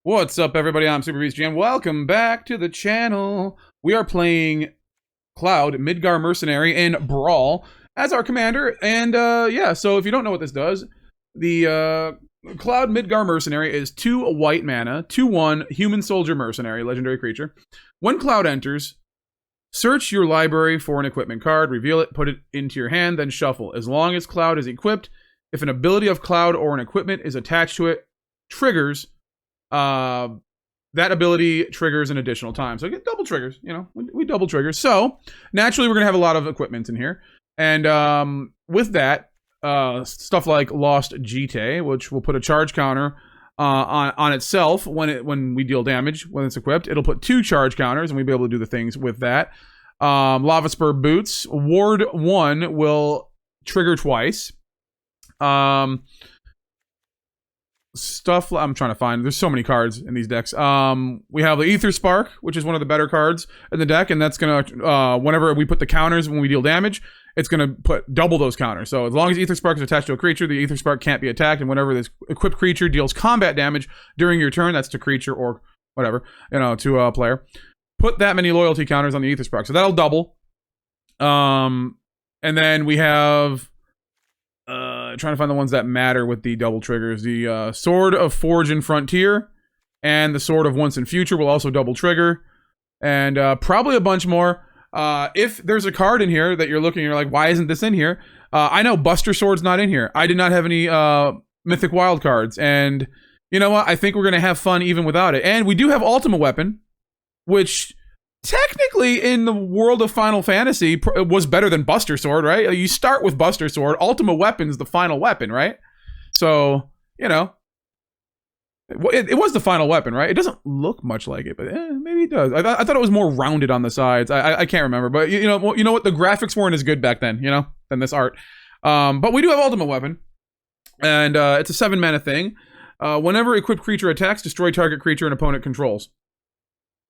What's up, everybody? I'm Super Beast GM. Welcome back to the channel. We are playing Cloud, Midgar Mercenary, and BRAWL as our commander. And yeah, so if you don't know what this does, the Cloud Midgar Mercenary is 2 white mana, 2/1 Human Soldier Mercenary, legendary creature. When Cloud enters, search your library for an equipment card, reveal it, put it into your hand, then shuffle. As long as Cloud is equipped, if an ability of Cloud or an equipment is attached to it, triggers, that ability triggers an additional time. So get double triggers, you know, we double triggers. So naturally we're going to have a lot of equipment in here. And with that, stuff like Lost Jitte, which will put a charge counter on itself when we deal damage, when it's equipped. It'll put 2 charge counters, and we'll be able to do the things with that. Swiftfoot Boots, Ward 1 will trigger twice. Stuff I'm trying to find. There's so many cards in these decks. We have the Ether Spark, which is one of the better cards in the deck, and that's gonna whenever we put the counters when we deal damage, it's gonna put double those counters. So as long as Ether Spark is attached to a creature, the Ether Spark can't be attacked, and whenever this equipped creature deals combat damage during your turn, that's to creature or whatever, you know, to a player, put that many loyalty counters on the Ether Spark. So that'll double. And then we have trying to find the ones that matter with the double triggers. The Sword of Forge and Frontier and the Sword of Once and Future will also double trigger. And probably a bunch more. If there's a card in here that you're looking, you're like, why isn't this in here? I know Buster Sword's not in here. I did not have any Mythic Wild cards. And you know what? I think we're going to have fun even without it. And we do have Ultima Weapon, which technically in the world of Final Fantasy was better than Buster Sword, right? You start with Buster Sword. Ultima Weapon's the final weapon, right? So, you know, it was the final weapon, right? It doesn't look much like it, but maybe it does. I thought it was more rounded on the sides. I can't remember, but you know what? The graphics weren't as good back then, you know, than this art. But we do have Ultima Weapon, and it's a 7 mana thing. Whenever equipped creature attacks, destroy target creature an opponent controls.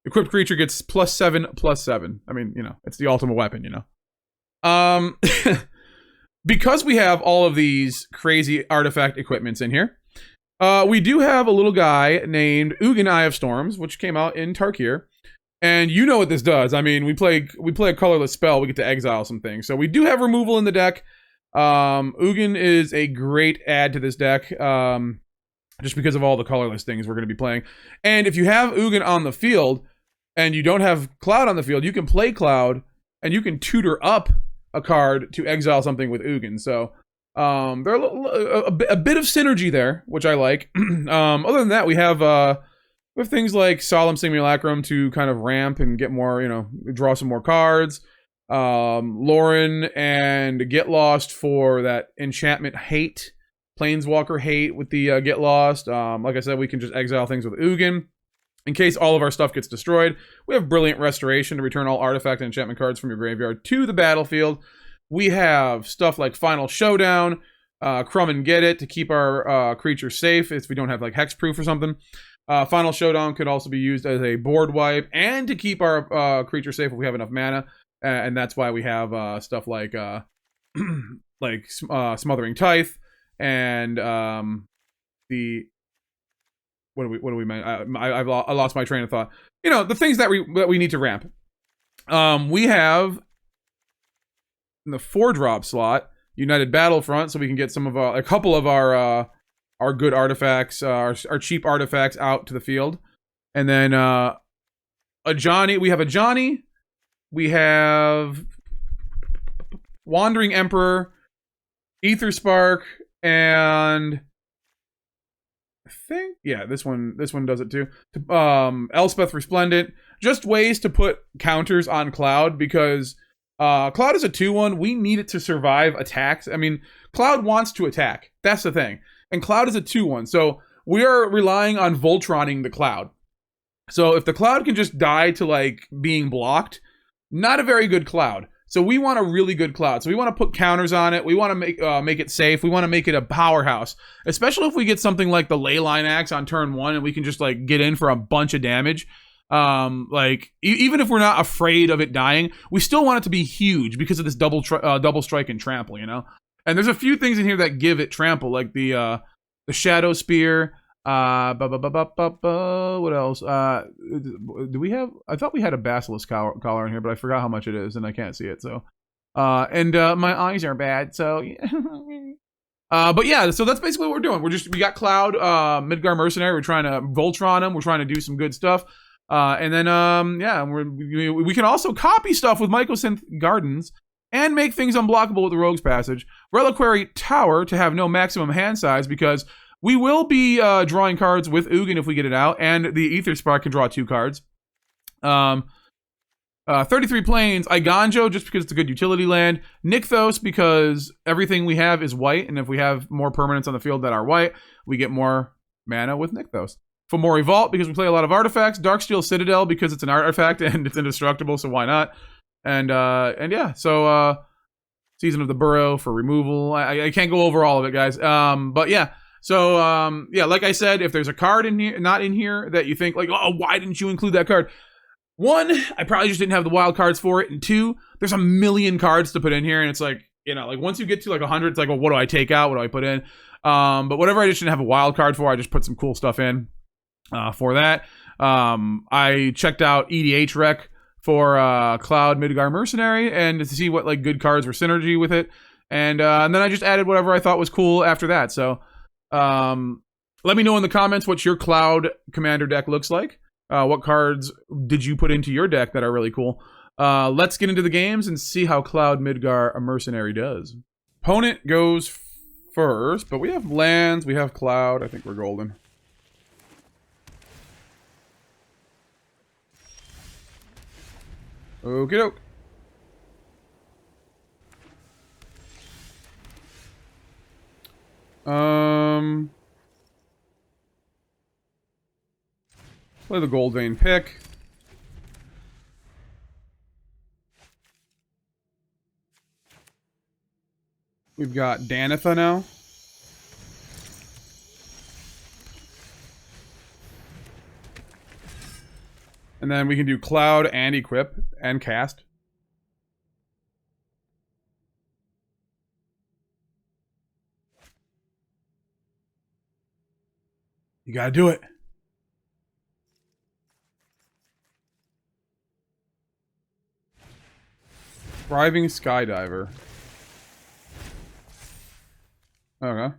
Equipped creature gets +7/+7. I mean, you know, it's the Ultima Weapon, you know. Because we have all of these crazy artifact equipments in here, we do have a little guy named Ugin Eye of Storms, which came out in Tarkir. And you know what this does. I mean, we play a colorless spell, we get to exile some things. So we do have removal in the deck. Ugin is a great add to this deck. Just because of all the colorless things we're going to be playing. And if you have Ugin on the field, and you don't have Cloud on the field, you can play Cloud, and you can tutor up a card to exile something with Ugin. So there are a bit of synergy there, which I like. Other than that, we have things like Solemn Simulacrum to kind of ramp and get more, you know, draw some more cards. Loran and Get Lost for that enchantment hate, Planeswalker hate with the Get Lost. Like I said, we can just exile things with Ugin. In case all of our stuff gets destroyed, we have Brilliant Restoration to return all artifact and enchantment cards from your graveyard to the battlefield. We have stuff like Final Showdown, Crumb and Get It to keep our creatures safe if we don't have like Hexproof or something. Final Showdown could also be used as a board wipe and to keep our creature safe if we have enough mana. And that's why we have stuff like Smothering Tithe and the... What do we mean? I lost my train of thought. You know, the things that we need to ramp. We have in the 4-drop slot United Battlefront, so we can get some of a couple of our good artifacts, our cheap artifacts out to the field, and then a Johnny. We have a Johnny. We have Wandering Emperor, Ether Spark, and I think, yeah, this one does it too. Elspeth Resplendent. Just ways to put counters on Cloud, because Cloud is a 2/1. We need it to survive attacks. I mean, Cloud wants to attack. That's the thing. And Cloud is a 2/1. So we are relying on Voltroning the Cloud. So if the Cloud can just die to like being blocked, not a very good Cloud. So we want a really good Cloud. So we want to put counters on it. We want to make it safe. We want to make it a powerhouse. Especially if we get something like the Leyline Axe on turn 1 and we can just like get in for a bunch of damage. Even if we're not afraid of it dying, we still want it to be huge because of this double strike and trample, you know? And there's a few things in here that give it trample, like the Shadowspear, What else? Do we have? I thought we had a basilisk collar in here, but I forgot how much it is, and I can't see it. So, my eyes are bad. So, but yeah, so that's basically what we're doing. We got Cloud, Midgar Mercenary. We're trying to Voltron him. We're trying to do some good stuff. And then, yeah, we can also copy stuff with Mycosynth Gardens and make things unblockable with the Rogue's Passage. Reliquary Tower to have no maximum hand size because we will be drawing cards with Ugin if we get it out, and the Aether Spark can draw 2 cards. 33 Plains, Iganjo, just because it's a good utility land. Nykthos, because everything we have is white, and if we have more permanents on the field that are white, we get more mana with Nykthos. Fomori Vault, because we play a lot of artifacts. Darksteel Citadel, because it's an artifact and it's indestructible, so why not? And yeah, so Season of the Burrow for removal. I can't go over all of it, guys. But yeah. So, yeah, like I said, if there's a card in here, not in here, that you think, like, oh, why didn't you include that card? 1, I probably just didn't have the wild cards for it. And 2, there's a million cards to put in here. And it's like, you know, like once you get to like 100, it's like, well, what do I take out? What do I put in? But whatever I just didn't have a wild card for, I just put some cool stuff in for that. I checked out EDH Rec for Cloud Midgar Mercenary and to see what like good cards were synergy with it. And then I just added whatever I thought was cool after that. So, let me know in the comments what your Cloud Commander deck looks like. What cards did you put into your deck that are really cool? Let's get into the games and see how Cloud Midgar Mercenary does. Opponent goes first, but we have lands, we have Cloud. I think we're golden. Okie doke. Play the Goldvein Pick. We've got Danitha now. And then we can do Cloud and Equip and Cast. You gotta do it. Thriving Skydiver. Okay.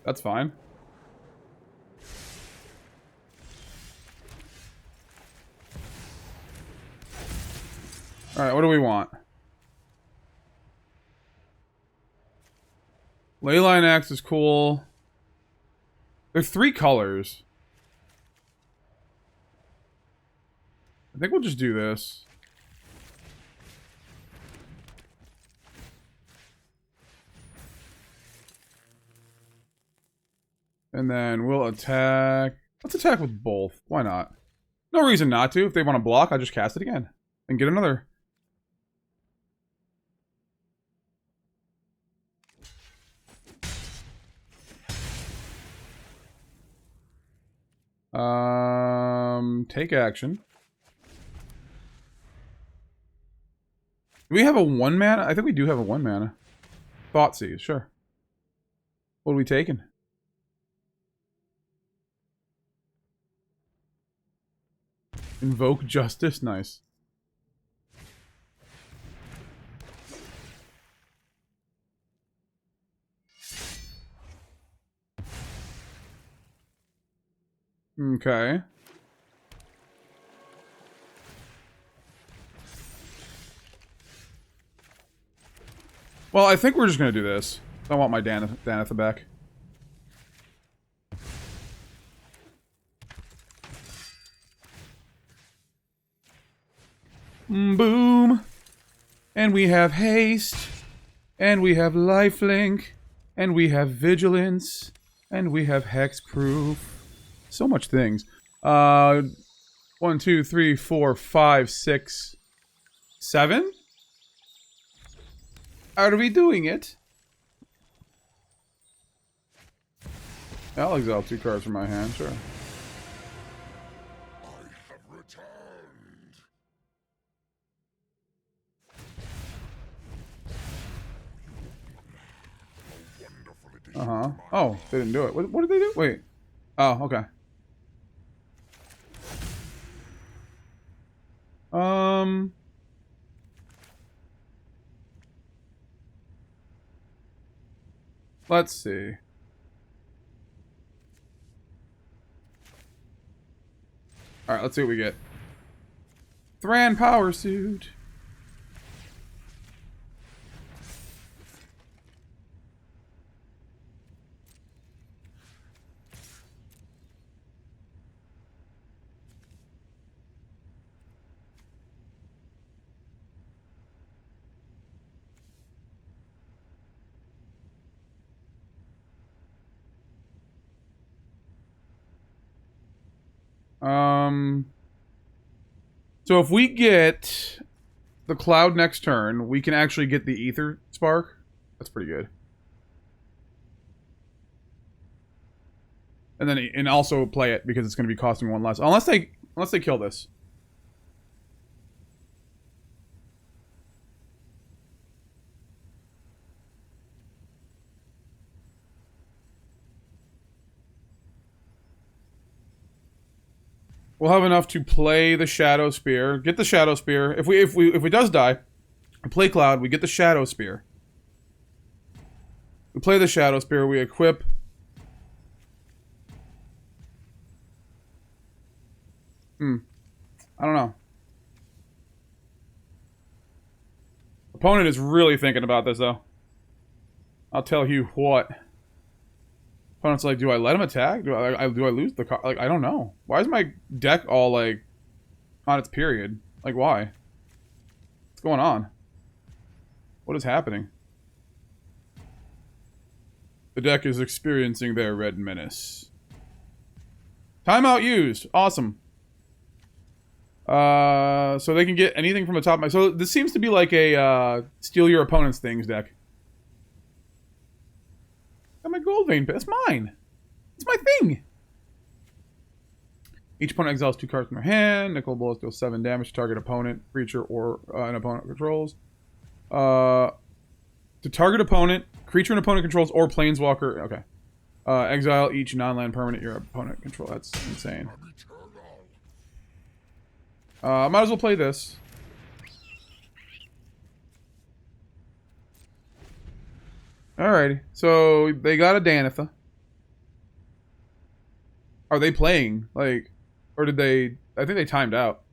That's fine. Alright, what do we want? Leyline Axe is cool. There's 3 colors. I think we'll just do this. And then we'll attack. Let's attack with both. Why not? No reason not to. If they want to block, I'll just cast it again. And get another. Take action. Do we have a 1 mana? I think we do have a 1 mana. Thoughtseize, sure. What are we taking? Invoke Justice, nice. Okay. Well, I think we're just gonna do this. I want my Danitha back. Boom. And we have haste. And we have lifelink. And we have vigilance. And we have hexproof. So much things. 1, 2, 3, 4, 5, 6, 7? Are we doing it? I'll exile 2 cards from my hand, sure. Oh, they didn't do it. What did they do? Wait. Oh, okay. Let's see. Alright, let's see what we get. Thran Power Suit. So if we get the Cloud next turn, we can actually get the Ether Spark. That's pretty good. And then also play it because it's going to be costing one less. Unless they kill this. We'll have enough to play the Shadowspear, get the Shadowspear. If we does die, we play Cloud, we get the Shadowspear. We play the Shadowspear, we equip. I don't know. Opponent is really thinking about this though. I'll tell you what. Opponent's like, do I let him attack? Do I lose the card? Like, I don't know. Why is my deck all, like, on its period? Like, why? What's going on? What is happening? The deck is experiencing their red menace. Timeout used. Awesome. So they can get anything from the top of my... So this seems to be like a, steal your opponent's things deck. Got my Goldvein Pick. That's mine. It's my thing. Each opponent exiles 2 cards from their hand. Nickel bullets deal 7 damage to target opponent, creature, or an opponent controls. To target opponent, creature and opponent controls, or planeswalker. Okay. Exile each non-land permanent your opponent control. That's insane. Might as well play this. Alrighty, so they got a Danitha. Are they playing? Like, or did they... I think they timed out.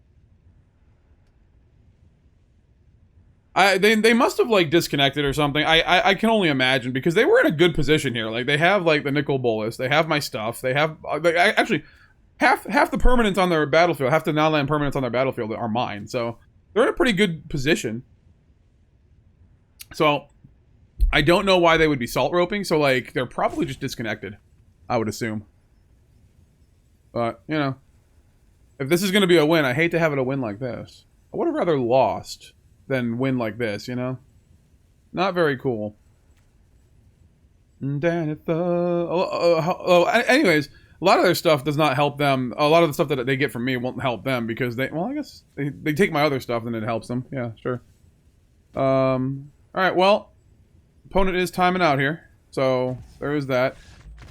They must have, like, disconnected or something. I can only imagine, because they were in a good position here. Like, they have, like, the Nicol Bolas. They have my stuff. They have... Like, actually, half the permanents on their battlefield, half the non-land permanents on their battlefield are mine. So, they're in a pretty good position. So... I don't know why they would be salt roping, so, like, they're probably just disconnected, I would assume. But, you know, if this is going to be a win, I hate to have it a win like this. I would have rather lost than win like this, you know? Not very cool. Danitha. Anyways, a lot of their stuff does not help them. A lot of the stuff that they get from me won't help them because they... Well, I guess they take my other stuff and it helps them. Yeah, sure. Alright, well... Opponent is timing out here, so there is that.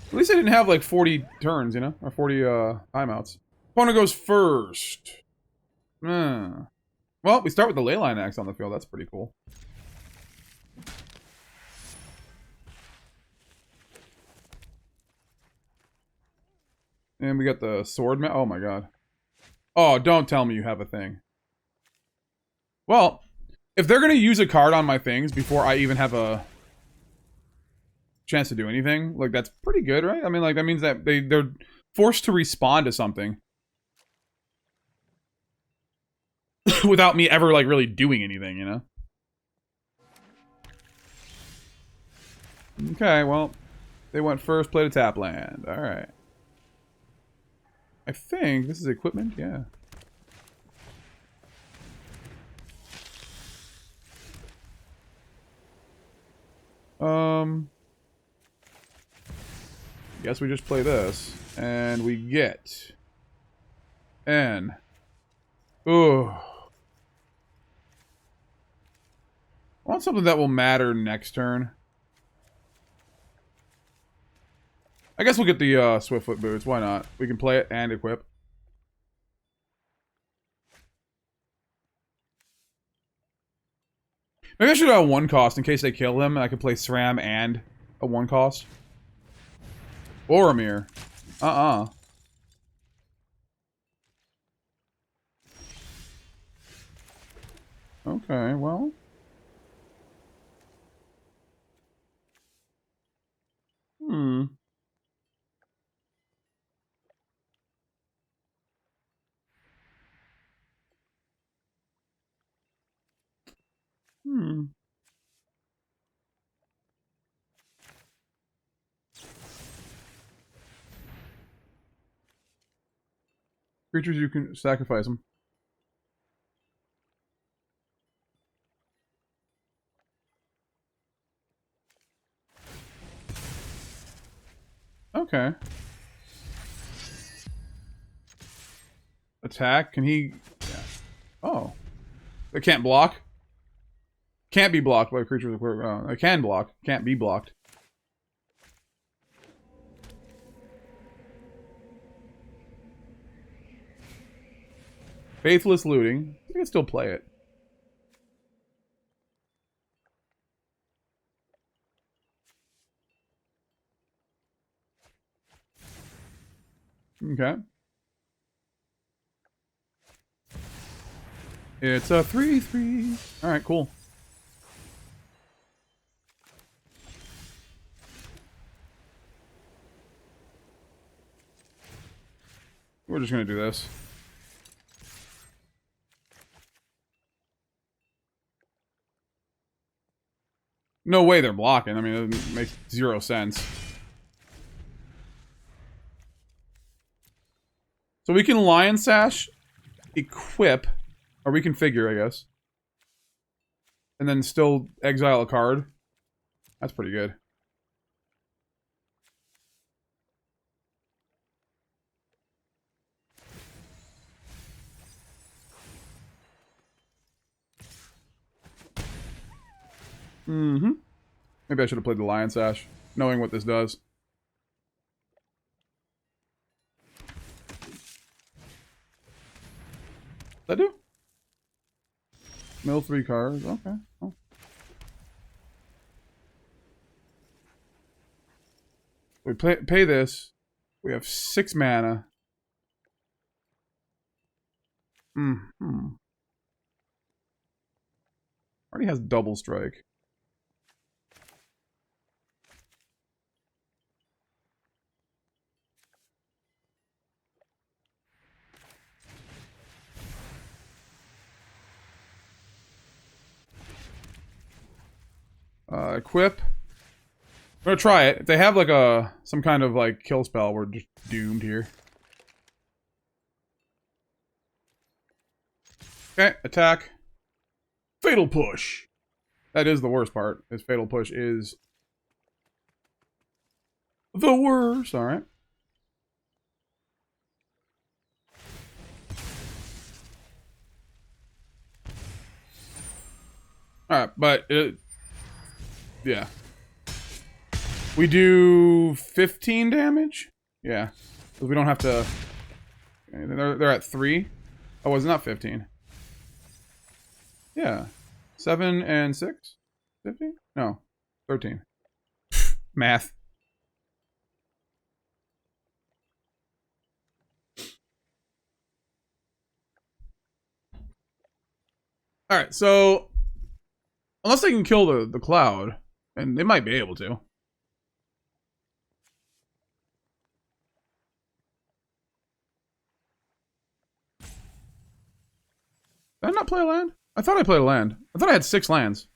At least I didn't have like 40 turns, you know, or 40 timeouts. Opponent goes first. Well, we start with the Leyline Axe on the field. That's pretty cool. And we got the sword. Oh my god. Oh, don't tell me you have a thing. Well, if they're gonna use a card on my things before I even have a chance to do anything, like, that's pretty good, right? I mean, like, that means that they're forced to respond to something without me ever, like, really doing anything, you know? Okay, well, they went first, played a tap land. Alright. I think this is equipment, yeah. Guess we just play this, and we get N. Ooh. I want something that will matter next turn. I guess we'll get the Swiftfoot Boots. Why not? We can play it and equip. Maybe I should have a 1 cost in case they kill him, and I can play Sram and a 1 cost. Boromir. Okay, well. Hmm. Creatures you can sacrifice them. Okay. Attack. Can he... Yeah. Oh. It can't block? Can't be blocked by creatures. It can block. Can't be blocked. Faithless looting. We can still play it. Okay. It's a 3/3. Alright, cool. We're just gonna do this. No way they're blocking. I mean, it makes 0 sense. So we can Lion Sash, equip, or reconfigure, I guess. And then still exile a card. That's pretty good. Mm-hmm. Maybe I should have played the Lion Sash, knowing what this does. That do? Mill 3 cards. Okay. Oh. We pay this. We have 6 mana. Already has double strike. Equip. I'm gonna try it. If they have like some kind of like kill spell, we're just doomed here. Okay, attack. Fatal Push. That is the worst part. Is Fatal Push is the worst. All right. All right, but yeah. We do 15 damage? Yeah. Because we don't have to... They're at 3? Oh, it's not 15. Yeah. 7 and 6? 15? No. 13. Math. Alright, so... Unless they can kill the cloud, and they might be able to. Did I not play a land? I thought I played a land. I thought I had 6 lands.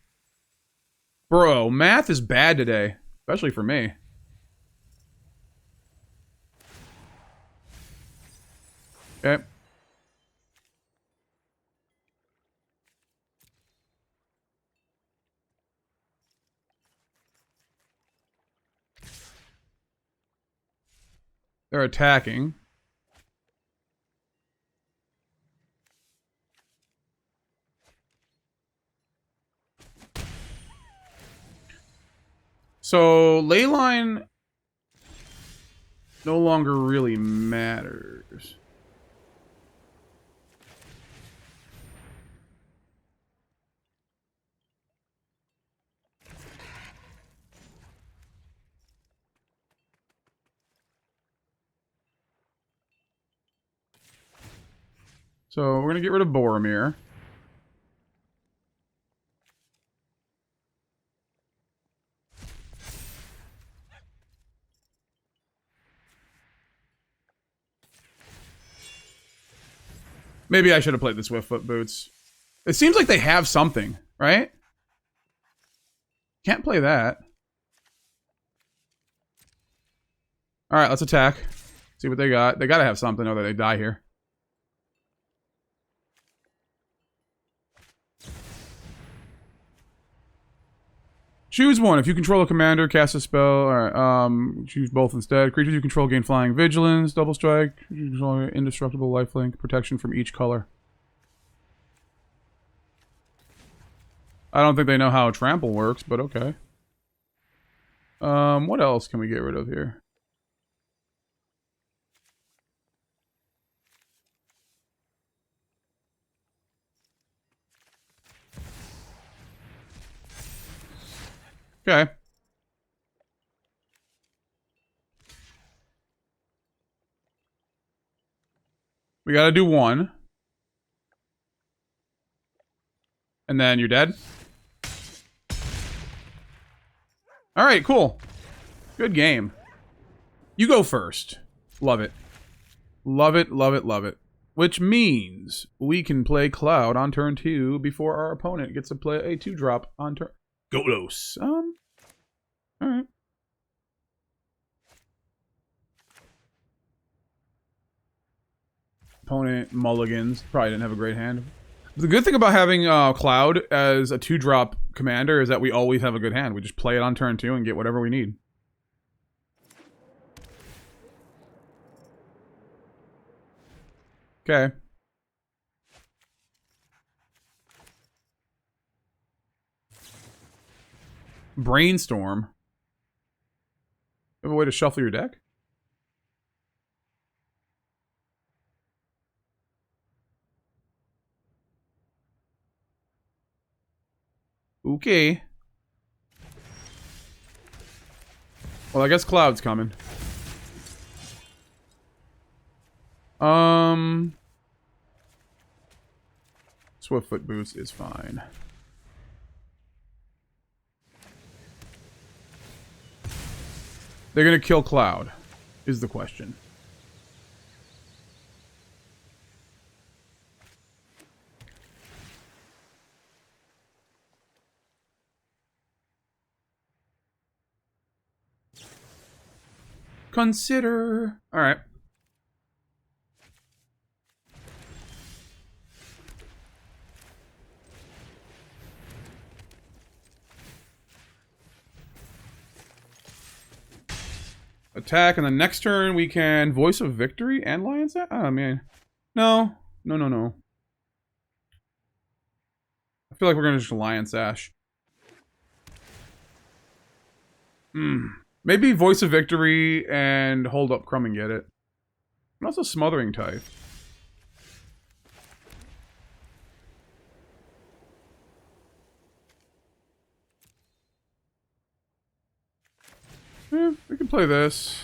Bro, math is bad today. Especially for me. Okay. They're attacking. So, Leyline... no longer really matters. So we're gonna get rid of Boromir. Maybe I should have played the Swiftfoot Boots. It seems like they have something, right? Can't play that. Alright, let's attack. See what they got. They gotta have something, or they die here. Choose one. If you control a commander, cast a spell. Alright, choose both instead. Creatures you control gain flying vigilance, double strike, you control indestructible lifelink, protection from each color. I don't think they know how trample works, but okay. What else can we get rid of here? Okay. We gotta do one. And then you're dead. Alright, cool. Good game. You go first. Love it. Love it, love it, love it. Which means we can play Cloud on turn 2 before our opponent gets to play a 2-drop on turn... Golos. Alright. Opponent mulligans. Probably didn't have a great hand. The good thing about having Cloud as a 2-drop commander is that we always have a good hand. We just play it on turn 2 and get whatever we need. Okay. Brainstorm. You have a way to shuffle your deck? Okay. Well, I guess Cloud's coming. Swiftfoot Boots is fine. They're gonna kill Cloud, is the question. Consider. All right. Attack, and the next turn we can Voice of Victory and Lion's Ash? Oh, man. No. No, no, no. I feel like we're gonna just Lion's Ash. Maybe Voice of Victory and hold up Crumb and get it. And also Smothering Type. Yeah, we can play this.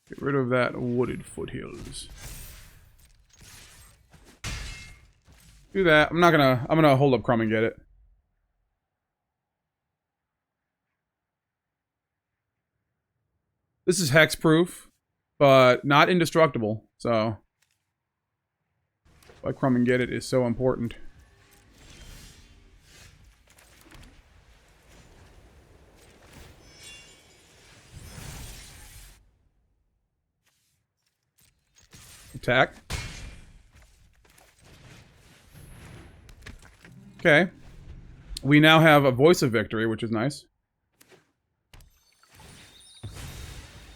Get rid of that Wooded Foothills. Do that. I'm gonna hold up Crumb and get it. This is hexproof, but not indestructible, so why Crumb and get it is so important. Attack. Okay. We now have a Voice of Victory, which is nice.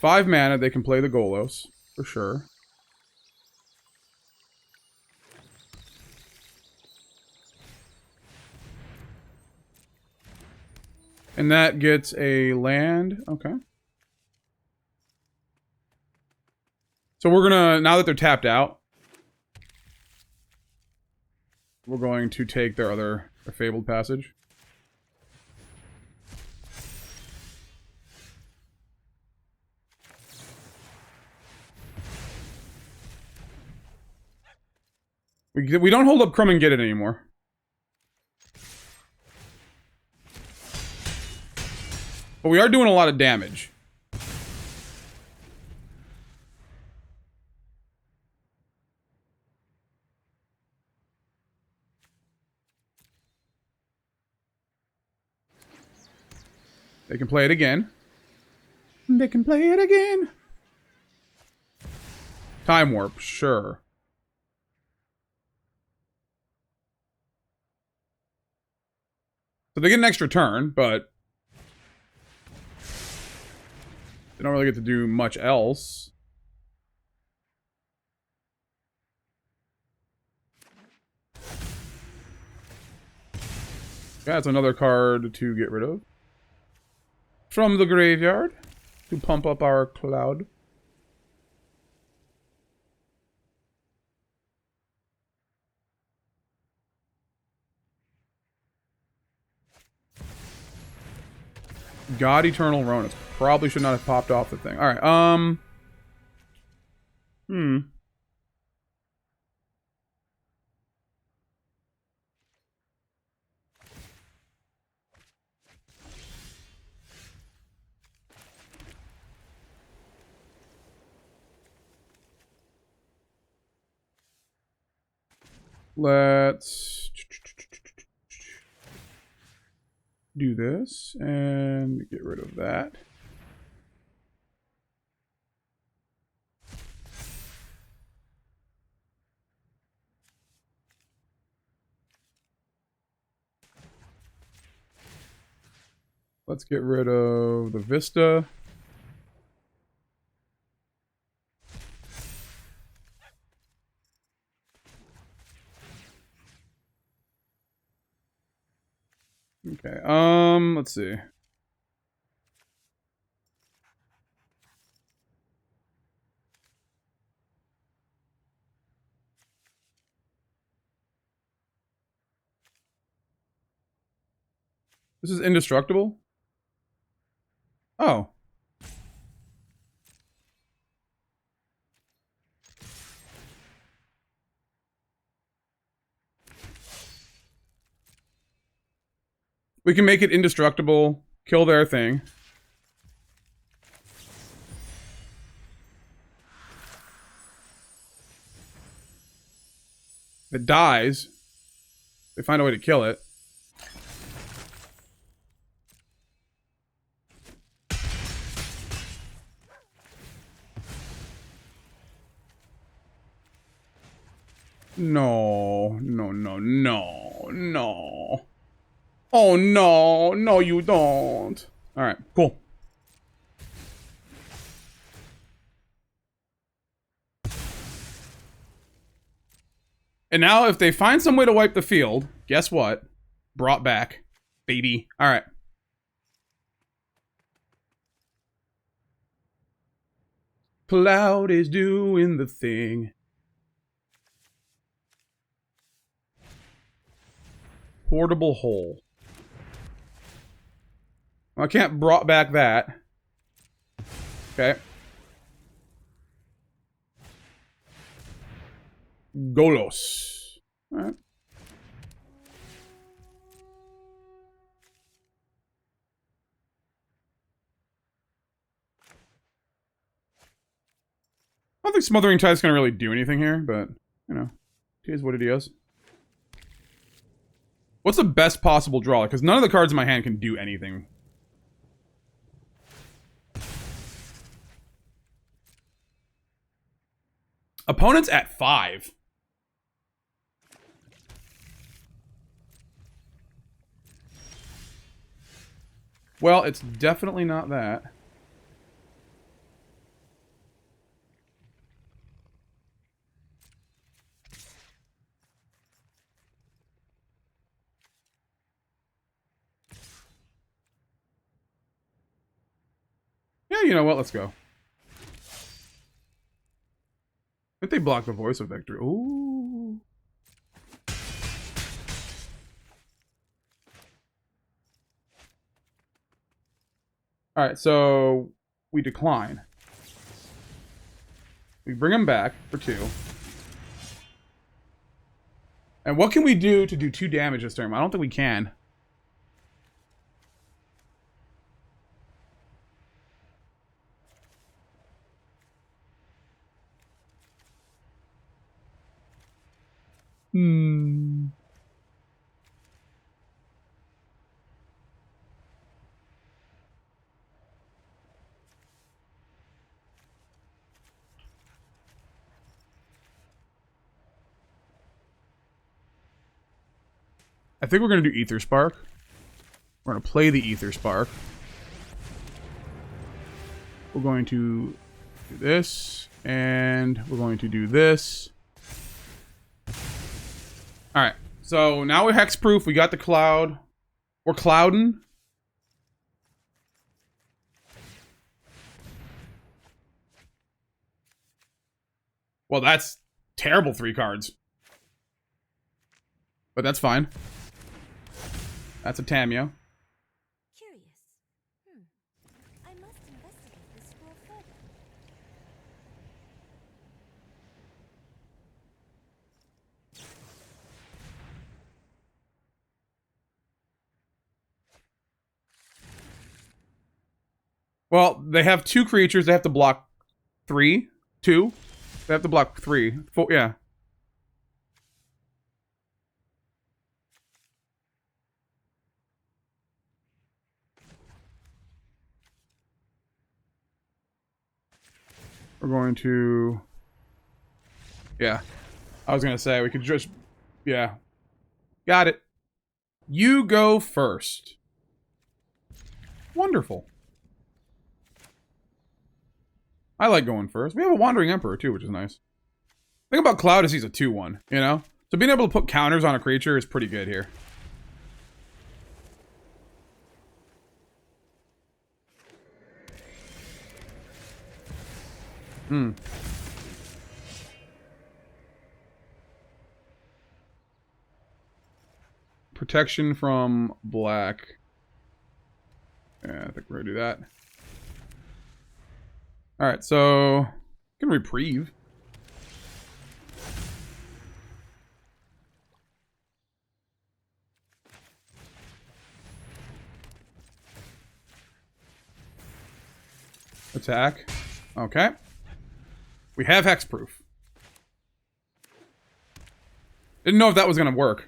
5 mana, they can play the Golos, for sure. And that gets a land. Okay. So we're gonna, now that they're tapped out, we're going to take their Fabled Passage. We don't hold up Crumb and get it anymore. But we are doing a lot of damage. They can play it again. They can play it again. Time Warp, sure. So they get an extra turn, but they don't really get to do much else. That's another card to get rid of. From the graveyard to pump up our cloud. God Eternal Ronus. Probably should not have popped off the thing. Alright, let's do this and get rid of that. Let's get rid of the Vista. Okay, let's see. This is indestructible? Oh. We can make it indestructible, kill their thing. If it dies, they find a way to kill it. No, no, no, no, no. Oh no, no you don't. Alright, cool. And now if they find some way to wipe the field, guess what? Brought back. Baby. Alright. Cloud is doing the thing. Portable hole. I can't brought back that. Okay. Golos. Alright. I don't think Smothering Tide's gonna really do anything here, but, you know, it is what it is. What's the best possible draw? Because none of the cards in my hand can do anything. Opponent's at 5. Well, it's definitely not that. you know what? Let's go. I think they block the voice of Victor. Ooh. Alright, so we decline. We bring him back for 2. And what can we do to do 2 damage this turn? I don't think we can. I think we're going to do Ether Spark. We're going to play the Ether Spark. We're going to do this. And we're going to do this. Alright. So now we're hexproof. We got the cloud. We're clouding. Well, that's terrible 3 cards. But that's fine. That's a Tamio. Curious. I must investigate this scroll further. Well, they have 2 creatures. They have to block 3. 2. They have to block 3. 4, yeah. We're going to... Yeah. I was going to say, we could just... Yeah. Got it. You go first. Wonderful. I like going first. We have a Wandering Emperor, too, which is nice. The thing about Cloud is he's a 2-1, you know? So being able to put counters on a creature is pretty good here. Protection from black. Yeah, I think we're gonna do that. Alright, so... can reprieve. Attack. Okay. We have hexproof. Didn't know if that was gonna work.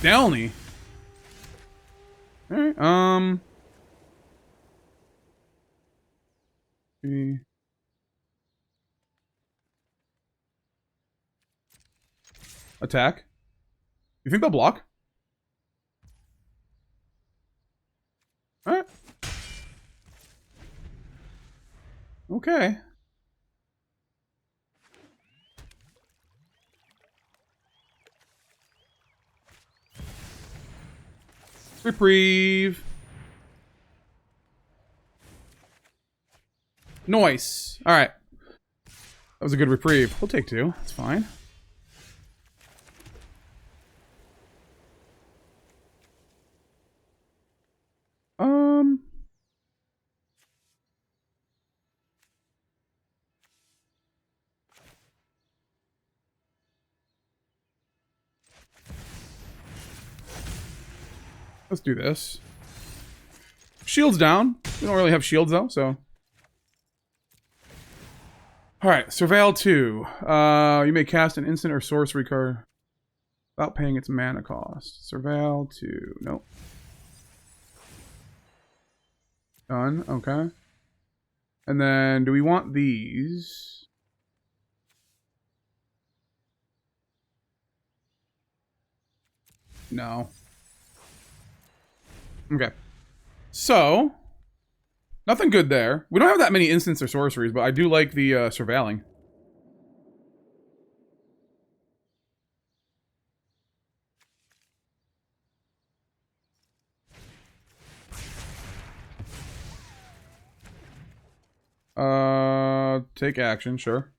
Delny. Alright, Attack. You think they'll block? Alright. Okay. Reprieve. Noise. Alright. That was a good reprieve. We'll take 2. That's fine. Let's do this. Shields down. We don't really have shields though, so. Alright, Surveil 2. You may cast an instant or sorcery card without paying its mana cost. Surveil 2. Nope. Done. Okay. And then, do we want these? No. Okay. So, nothing good there. We don't have that many instants or sorceries, but I do like the surveiling. Take action, sure.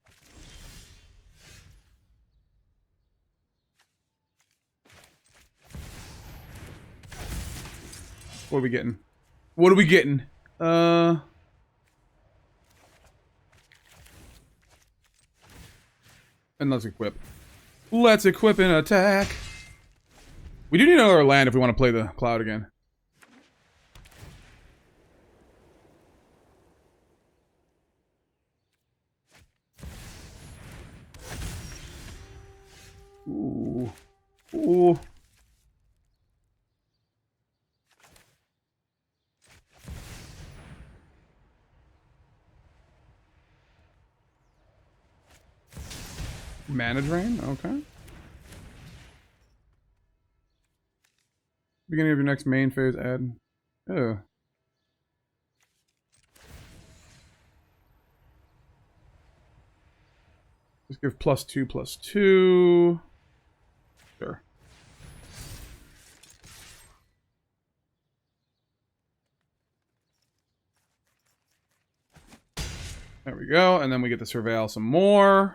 What are we getting? What are we getting? And let's equip. Let's equip and attack. We do need another land if we want to play the cloud again. Ooh. Ooh. Mana drain? Okay. Beginning of your next main phase, add. Oh. Just give +2/+2. Sure. There we go. And then we get to surveil some more.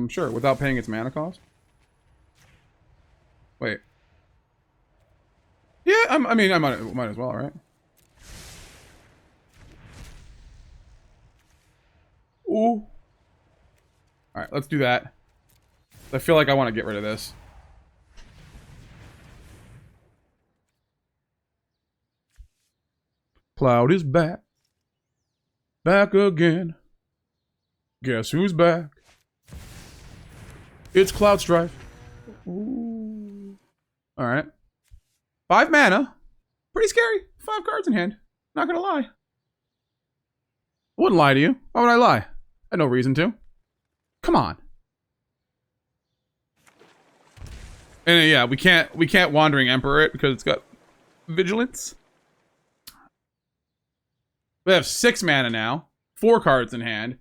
Sure, without paying its mana cost. Wait. Yeah, I mean, I might as well, right? Ooh. Alright, let's do that. I feel like I want to get rid of this. Cloud is back. Back again. Guess who's back? It's Cloud Strife. Ooh. Alright. 5 mana. Pretty scary. 5 cards in hand. Not gonna lie. I wouldn't lie to you. Why would I lie? I had no reason to. Come on. And yeah, we can't Wandering Emperor it because it's got Vigilance. We have 6 mana now. 4 cards in hand.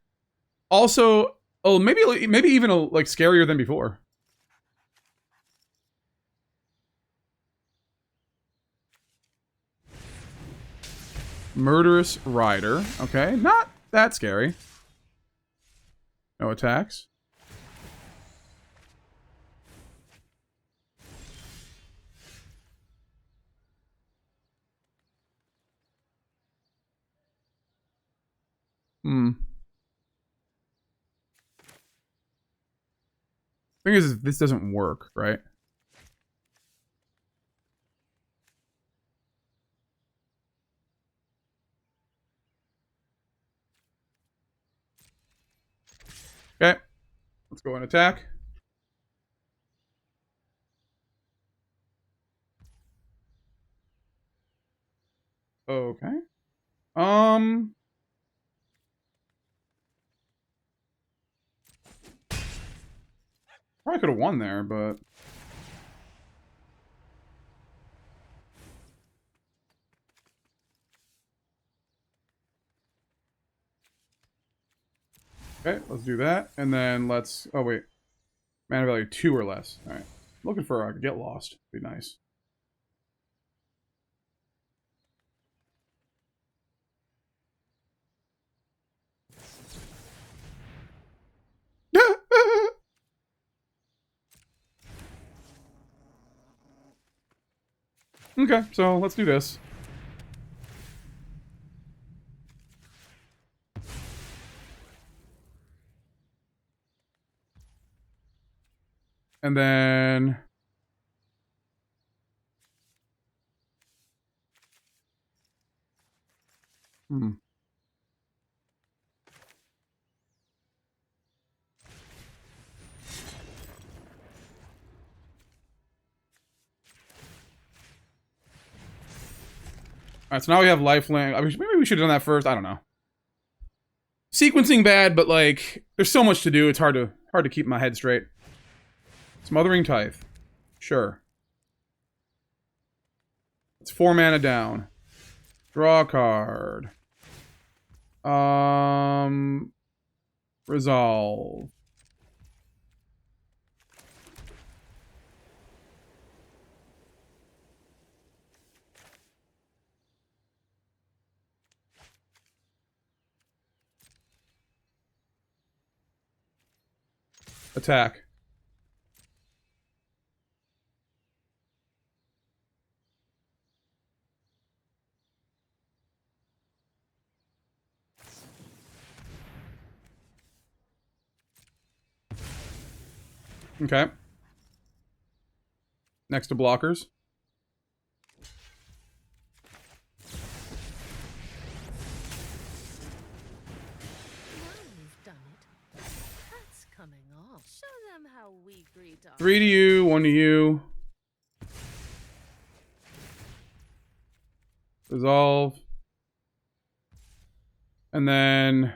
Also, oh, maybe even like scarier than before. Murderous Rider. Okay, not that scary. No attacks. Thing is, this doesn't work, right? Okay. Let's go and attack. Okay. Probably could have won there, but... Okay, let's do that. And then let's... Oh, wait. Mana value 2 or less. Alright. Looking for a Get Lost. Be nice. Okay, so let's do this. And then... Alright, so now we have lifelink. I mean, maybe we should have done that first. I don't know. Sequencing bad, but like, there's so much to do. It's hard to keep my head straight. Smothering Tithe. Sure. It's 4 mana down. Draw a card. Resolve. Attack. Okay. Next to blockers. You've done it. That's coming off. Show them how we greet our 3 to you, 1 to you. Resolve. And then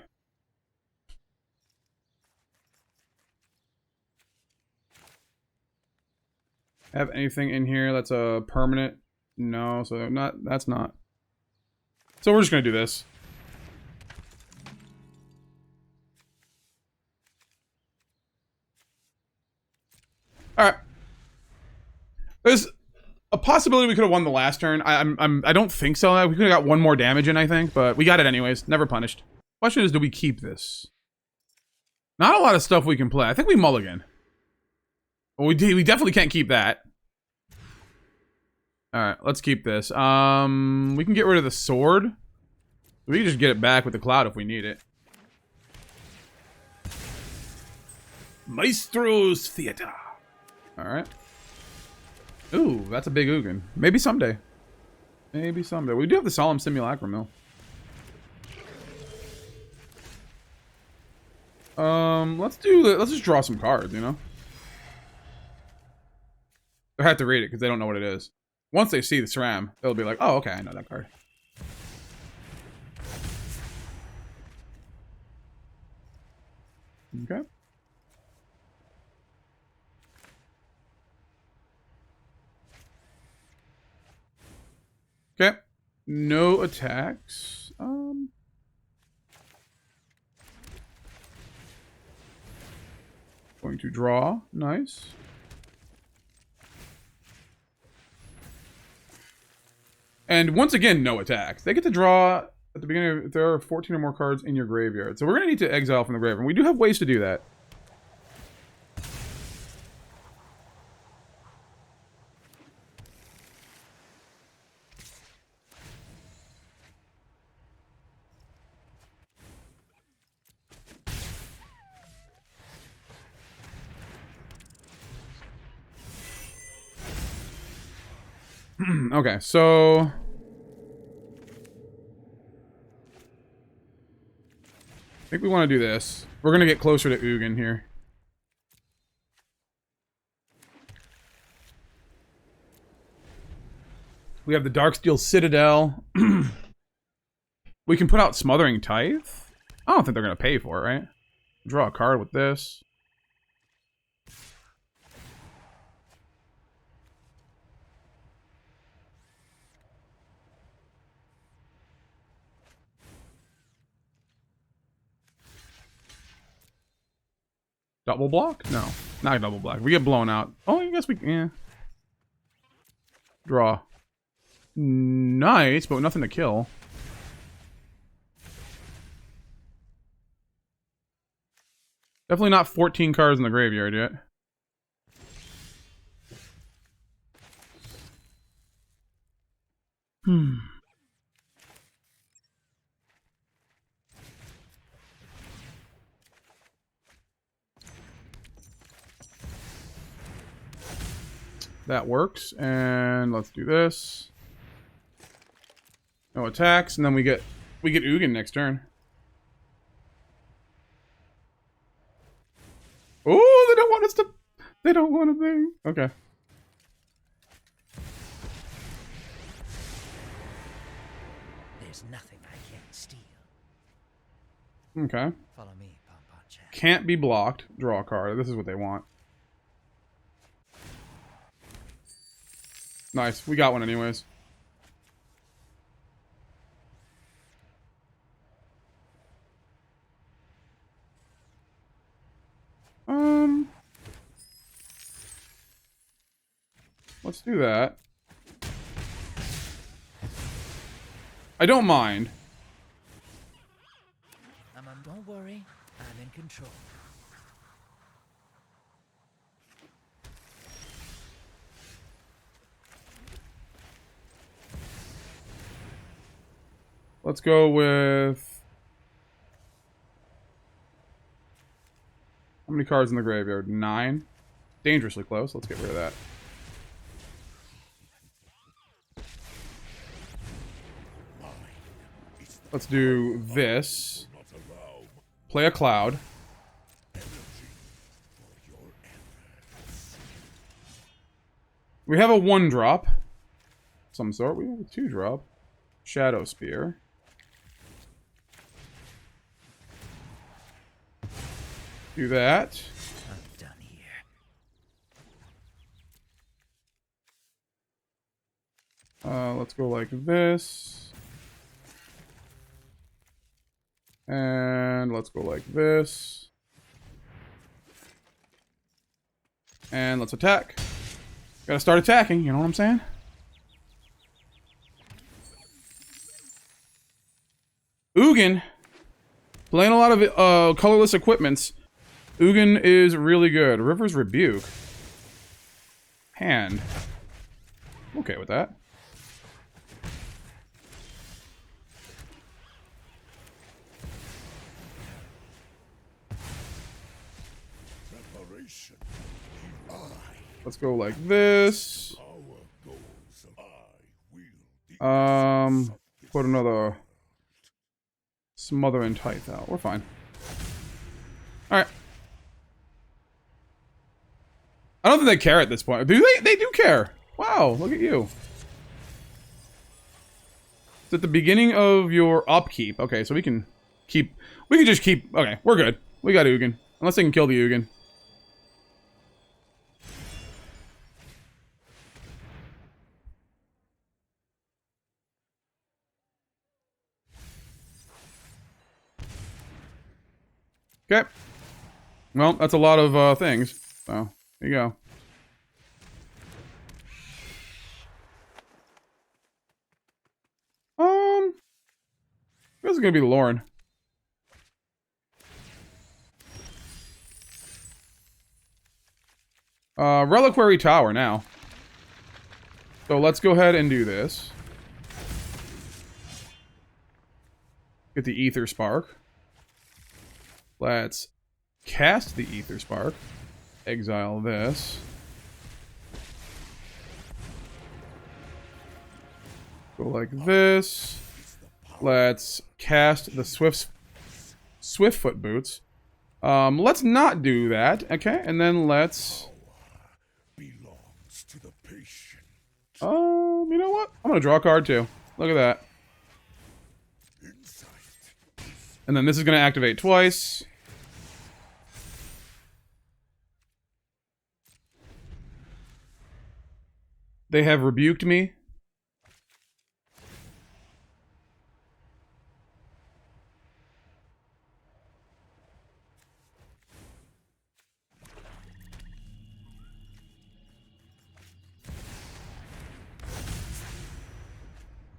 have anything in here that's a permanent? No, so that's not. So we're just gonna do this. Alright. There's a possibility we could have won the last turn. I don't think so. We could have got 1 more damage in, I think, but we got it anyways. Never punished. Question is, do we keep this? Not a lot of stuff we can play. I think we mulligan. Well, we definitely can't keep that. Alright, let's keep this. We can get rid of the sword. We can just get it back with the cloud if we need it. Maestro's Theater. Alright. Ooh, that's a big Ugin. Maybe someday. Maybe someday. We do have the Solemn Simulacrum, though. Let's just draw some cards, you know? They have to read it because they don't know what it is. Once they see the Sram, they'll be like, oh, okay, I know that card. Okay. Okay. No attacks. Going to draw. Nice. And once again, no attacks. They get to draw at the beginning if there are 14 or more cards in your graveyard. So we're going to need to exile from the graveyard. And we do have ways to do that. Okay, so I think we want to do this. We're going to get closer to Ugin here. We have the Darksteel Citadel. We can put out Smothering Tithe. I don't think they're going to pay for it, right? Draw a card with this. Double block? No, not a double block. We get blown out. Oh, I guess we can. Yeah. Draw. Nice, but nothing to kill. Definitely not 14 cards in the graveyard yet. That works, and let's do this. No attacks, and then we get Ugin next turn. Oh, they don't want us to. They don't want a thing. Okay. There's nothing I can't steal. Okay. Follow me, Pom-Pom Jack. Can't be blocked. Draw a card. This is what they want. Nice. We got one anyways. Let's do that. I don't mind. Don't worry, I'm in control. Let's go with... How many cards in the graveyard? 9. Dangerously close. Let's get rid of that. Let's do this. Play a cloud. We have a 1-drop. Some sort. We have a 2-drop. Shadowspear. Do that. I'm done here. Let's go like this. And let's go like this. And let's attack. Gotta start attacking, you know what I'm saying? Ugin. Playing a lot of colorless equipments. Ugin is really good. River's Rebuke. Hand. I'm okay with that. Let's go like this. Put another Smother and Tithe out. We're fine. Alright. I don't think they care at this point. Do they? They do care. Wow, look at you. It's at the beginning of your upkeep. Okay, so we can keep... We can just keep... Okay, we're good. We got Ugin. Unless they can kill the Ugin. Okay. Well, that's a lot of things. So, there you go. This is gonna be Loran. Reliquary Tower now. So let's go ahead and do this. Get the Ether Spark. Let's cast the Ether Spark. Exile this. Go like this. Let's cast the Swiftfoot Boots. Let's not do that. Okay, and then let's... you know what? I'm gonna draw a card too. Look at that. And then this is gonna activate twice. They have rebuked me.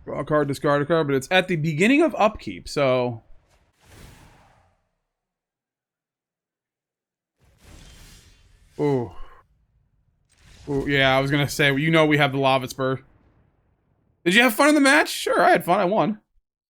Draw a card, discard a card, but it's at the beginning of upkeep, so... Ooh. Ooh, yeah, I was gonna say, you know we have the Lava Spur. Did you have fun in the match? Sure, I had fun, I won.